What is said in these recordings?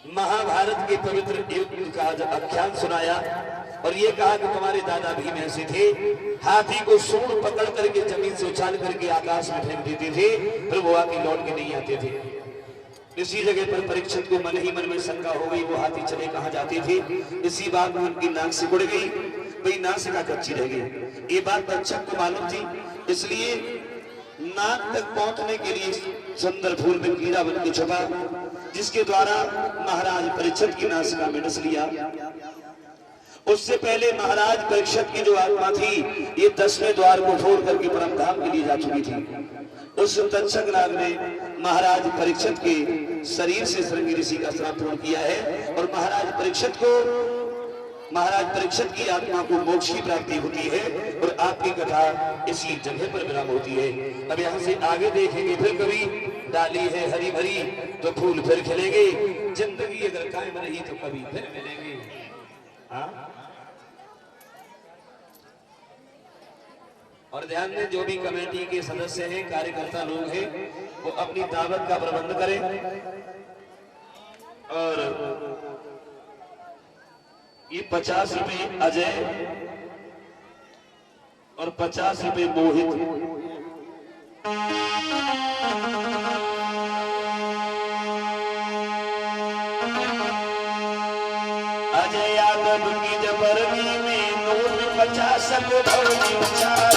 महाभारत के पवित्र युद्ध का जब आख्यान सुनाया और ये कहा कि तुम्हारे दादा भीम ऐसे थे, हाथी को सूंड पकड़ करके जमीन से उछाल करके आकाश में फेंक देते थे, फिर वो आके लौट के नहीं आते थे। इसी जगह पर परीक्षित को मन ही मन में शंका हो गई, वो हाथी चले कहाँ जाते थे। इसी बात में उनकी नाक सिकुड़ गई, भाई नासिका कच्ची रह गई। ये बात परीक्षित को मालूम थी, इसलिए नाक तक पहुंचने के लिए सुंदर फूल में कीड़ा बन के छुपा, जिसके द्वारा महाराज परीक्षित की नासिका में डस लिया। उससे पहले महाराज परीक्षित की जो आत्मा थी, ये 10वें द्वार को फोड़ करके परम धाम के लिए जा चुकी थी। उस तक्षक नाग ने महाराज परीक्षित के शरीर से श्रृंगी ऋषि का श्राप पूर्ण किया है और महाराज परीक्षित की आत्मा को मोक्ष की प्राप्ति होती है और आपकी कथा इसी जगह पर विराम होती है। अब यहाँ से आगे देखेंगे, फिर कभी डाली है हरी भरी तो फूल फिर खिलेंगे, जिंदगी अगर कायम रही तो कभी फिर मिलेंगे। और ध्यान दें, जो भी कमेटी के सदस्य हैं, कार्यकर्ता लोग हैं, वो अपनी दावत का प्रबंध करें और ये 50 रुपए अजय और 50 रुपए मोहित। अजय यादव की जबरनी में नोट 50 को भरनी उछाली।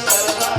सरवा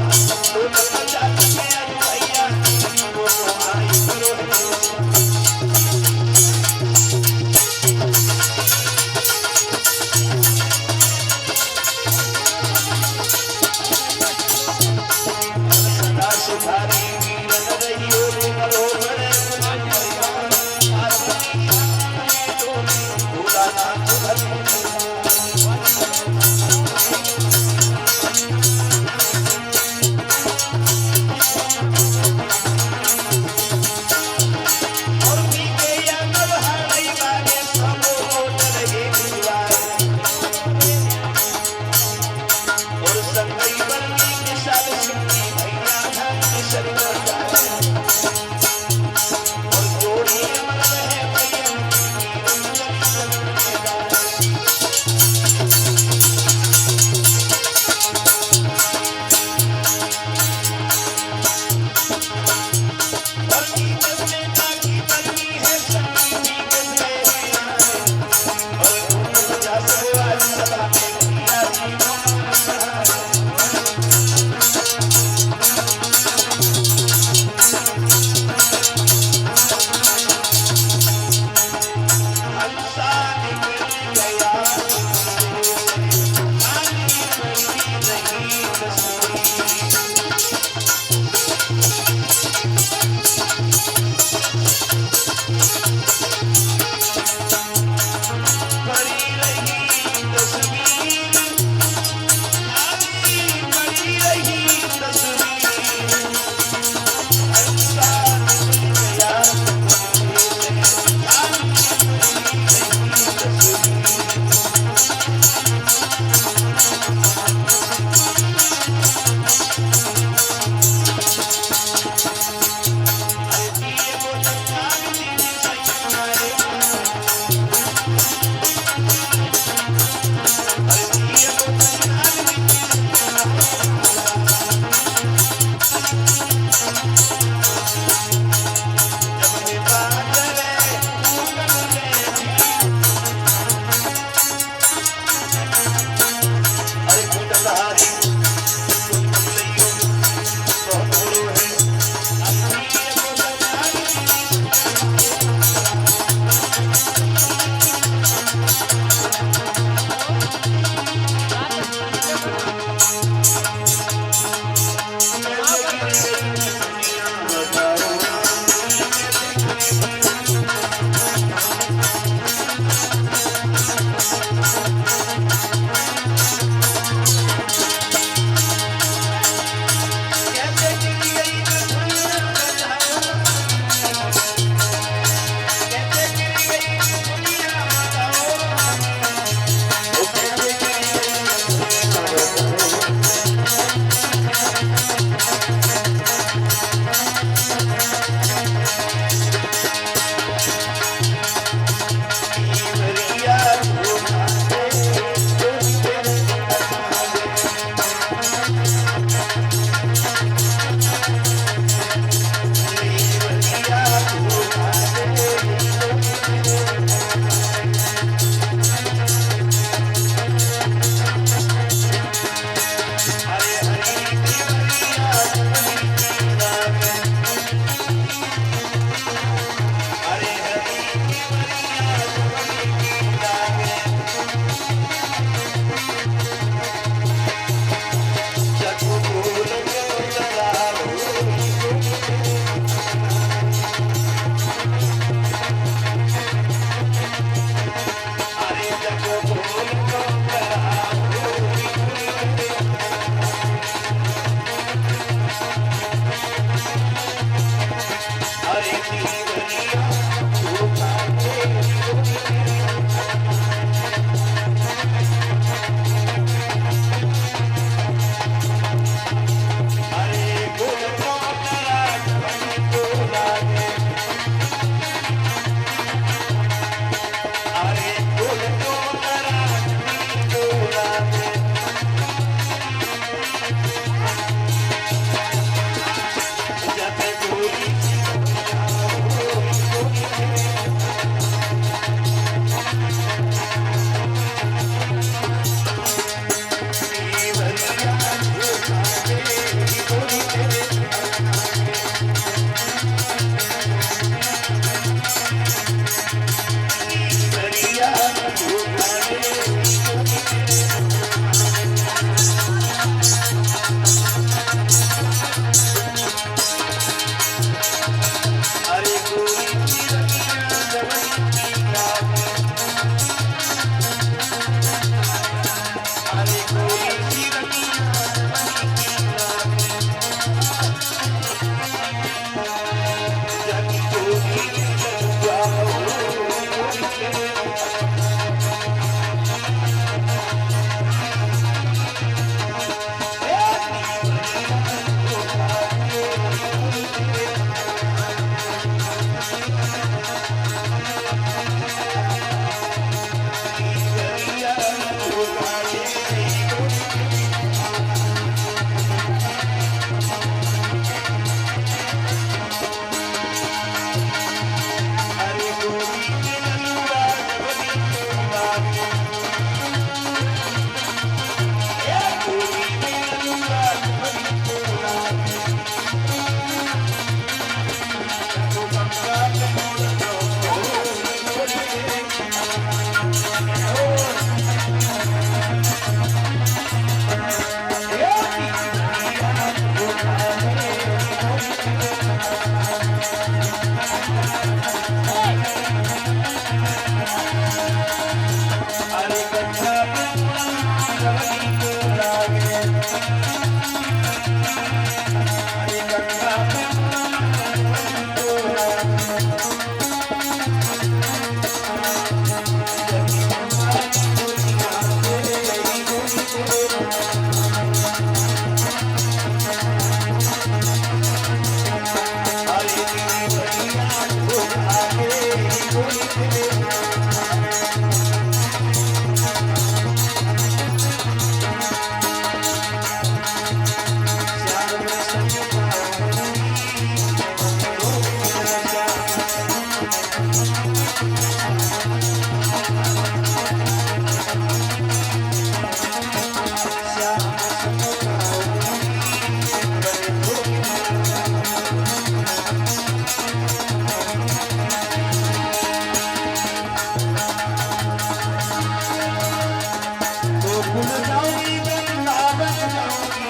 गोकुल जाऊंगी वृंदावन जाऊंगी,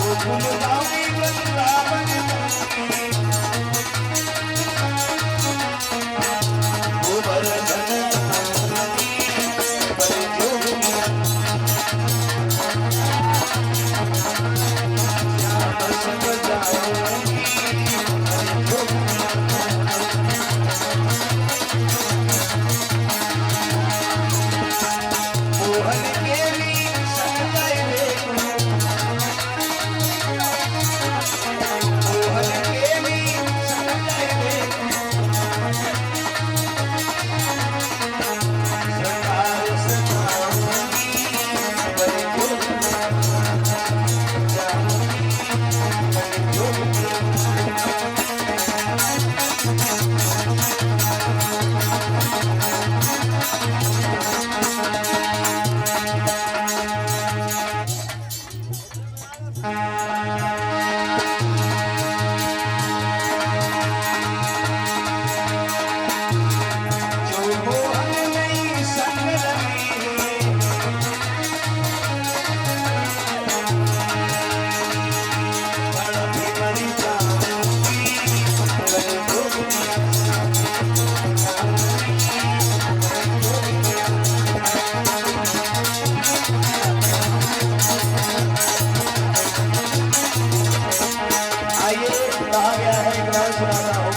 गोकुल जाऊंगी वृंदावन जाऊंगी, गोवर्धन कहा गया है, एक राग सुनाता हूं।